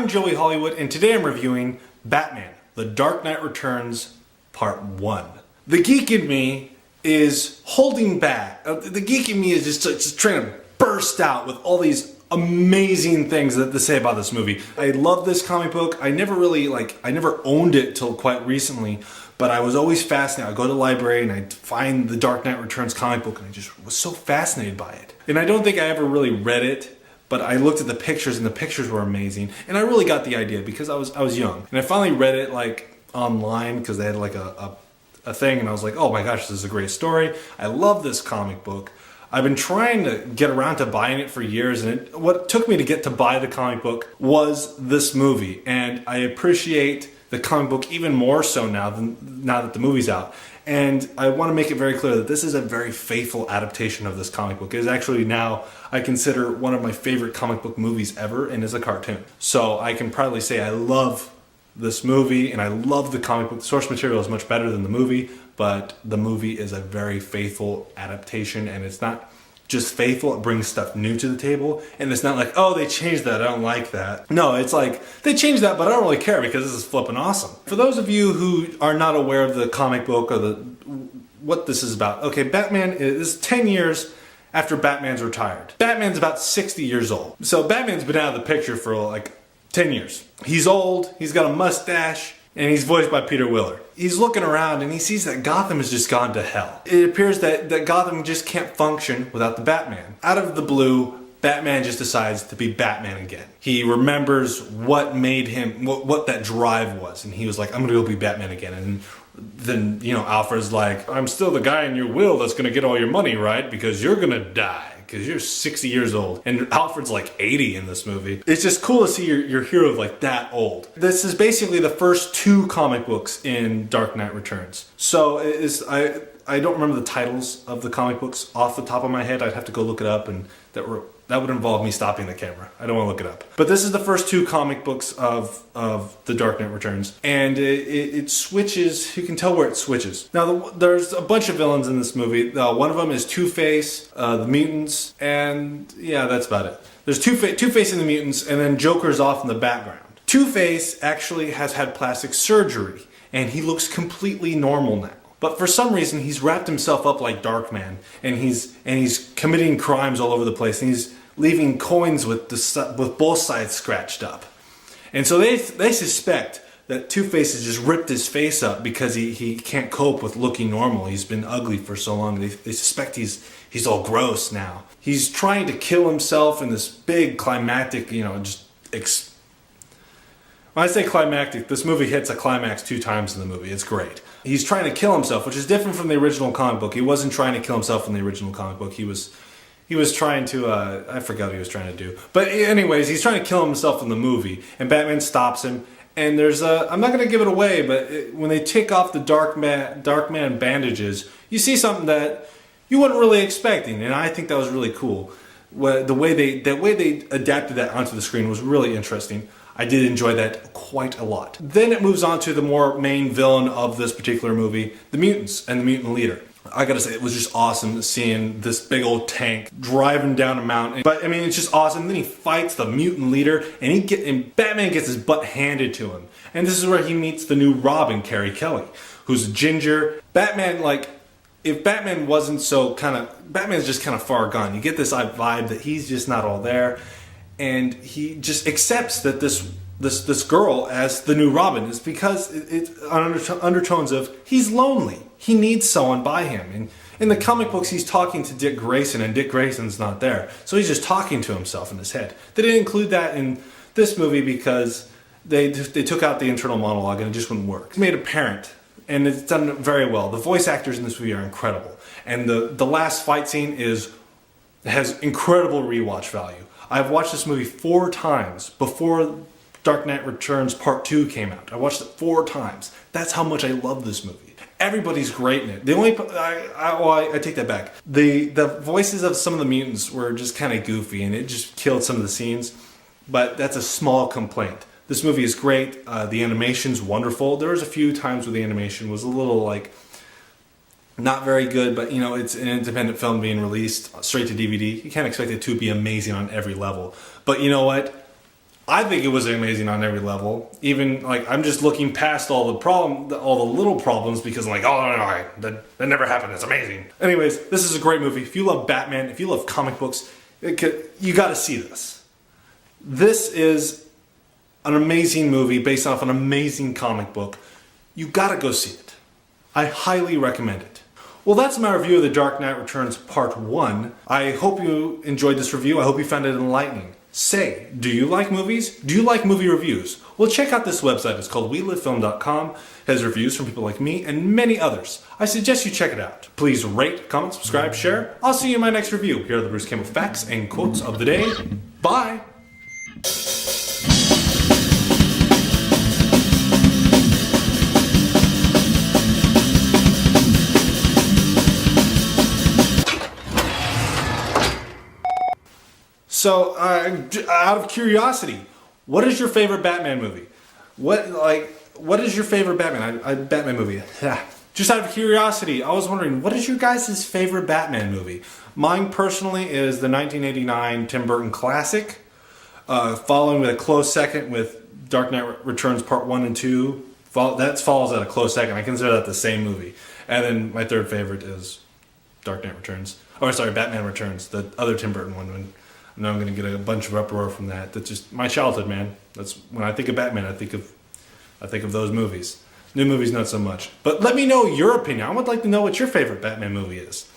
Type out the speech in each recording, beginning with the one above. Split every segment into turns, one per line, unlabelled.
I'm Joey Hollywood, and today I'm reviewing Batman: The Dark Knight Returns Part 1. The geek in me is holding back. The geek in me is just trying to burst out with all these amazing things to say about this movie. I love this comic book. I never owned it till quite recently, but I was always fascinated. I'd go to the library and I'd find the Dark Knight Returns comic book and I just was so fascinated by it. And I don't think I ever really read it, but I looked at the pictures and the pictures were amazing. And I really got the idea because I was young. And I finally read it like online because they had like a thing, and I was like, oh my gosh, this is a great story. I love this comic book. I've been trying to get around to buying it for years, and what took me to get to buy the comic book was this movie. And I appreciate the comic book even more so now that the movie's out. And I want to make it very clear that this is a very faithful adaptation of this comic book. It is actually now, I consider, one of my favorite comic book movies ever, and is a cartoon. So I can proudly say I love this movie, and I love the comic book. The source material is much better than the movie, but the movie is a very faithful adaptation, and it's not just faithful, it brings stuff new to the table, and it's not like, oh, they changed that, I don't like that. No, it's like, they changed that, but I don't really care because this is flipping awesome. For those of you who are not aware of the comic book or what this is about, okay, Batman is 10 years after Batman's retired. Batman's about 60 years old. So Batman's been out of the picture for like 10 years. He's old, he's got a mustache, and he's voiced by Peter Weller. He's looking around and he sees that Gotham has just gone to hell. It appears that Gotham just can't function without the Batman. Out of the blue, Batman just decides to be Batman again. He remembers what made him, what that drive was, and he was like, I'm gonna go be Batman again. And then, you know, Alfred's like, I'm still the guy in your will that's gonna get all your money, right? Because you're gonna die. Because you're 60 years old, and Alfred's like 80 in this movie. It's just cool to see your hero like that old. This is basically the first two comic books in Dark Knight Returns. So I don't remember the titles of the comic books off the top of my head. I'd have to go look it up, and that would involve me stopping the camera. I don't want to look it up. But this is the first two comic books of The Dark Knight Returns. And it switches, you can tell where it switches. Now, there's a bunch of villains in this movie. One of them is Two-Face, the mutants, and yeah, that's about it. There's Two-Face and the mutants, and then Joker's off in the background. Two-Face actually has had plastic surgery, and he looks completely normal now. But for some reason, he's wrapped himself up like Darkman, and he's committing crimes all over the place, and he's leaving coins with both sides scratched up. And so they suspect that Two-Face has just ripped his face up because he can't cope with looking normal. He's been ugly for so long. They suspect he's all gross now. He's trying to kill himself in this big climactic, you know, when I say climactic, this movie hits a climax 2 times in the movie. It's great. He's trying to kill himself, which is different from the original comic book. He wasn't trying to kill himself in the original comic book. He was trying to, I forgot what he was trying to do. But anyways, he's trying to kill himself in the movie, and Batman stops him. And there's I'm not going to give it away, but when they take off the Darkman bandages, you see something that you weren't really expecting, and I think that was really cool. The way they adapted that onto the screen was really interesting. I did enjoy that quite a lot. Then it moves on to the more main villain of this particular movie, the mutants and the mutant leader. I gotta say, it was just awesome seeing this big old tank driving down a mountain. But I mean, it's just awesome. Then he fights the mutant leader, and Batman gets his butt handed to him. And this is where he meets the new Robin, Carrie Kelly, who's a ginger. Batman, like, if Batman wasn't so Batman's just kind of far gone. You get this vibe that he's just not all there. And he just accepts that this girl as the new Robin is because it's undertones of he's lonely. He needs someone by him. And in the comic books, he's talking to Dick Grayson, and Dick Grayson's not there. So he's just talking to himself in his head. They didn't include that in this movie because they took out the internal monologue and it just wouldn't work. It's made apparent, and it's done very well. The voice actors in this movie are incredible. And the last fight scene has incredible rewatch value. I've watched this movie 4 times before Dark Knight Returns Part 2 came out. I watched it 4 times. That's how much I love this movie. Everybody's great in it. The only I take that back. The voices of some of the mutants were just kind of goofy, and it just killed some of the scenes. But that's a small complaint. This movie is great. The animation's wonderful. There was a few times where the animation was a little like not very good, but you know, it's an independent film being released straight to DVD. You can't expect it to be amazing on every level. But you know what? I think it was amazing on every level. Even like I'm just looking past all the little problems because I'm like, oh no, that never happened. It's amazing. Anyways, this is a great movie. If you love Batman, if you love comic books, you got to see this. This is an amazing movie based off an amazing comic book. You got to go see it. I highly recommend it. Well, that's my review of The Dark Knight Returns Part 1. I hope you enjoyed this review. I hope you found it enlightening. Say, do you like movies? Do you like movie reviews? Well, check out this website. It's called WeLiveFilm.com. It has reviews from people like me and many others. I suggest you check it out. Please rate, comment, subscribe, share. I'll see you in my next review. Here are the Bruce Campbell facts and quotes of the day. Bye! So, out of curiosity, what is your favorite Batman movie? What is your favorite Batman movie? Just out of curiosity, I was wondering, what is your guys' favorite Batman movie? Mine personally is the 1989 Tim Burton classic, following with a close second with Dark Knight Returns Part 1 and 2. That follows at a close second. I consider that the same movie. And then my third favorite is Batman Returns, the other Tim Burton one. I know I'm going to get a bunch of uproar from that. That's just my childhood, man. That's when I think of Batman, I think of those movies. New movies, not so much. But let me know your opinion. I would like to know what your favorite Batman movie is.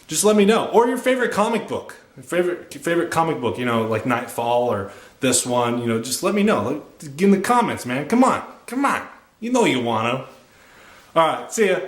Just let me know. Or your favorite comic book. Favorite comic book, like Nightfall or this one. Just let me know. Get in the comments, man. Come on. You know you want to. All right, see ya.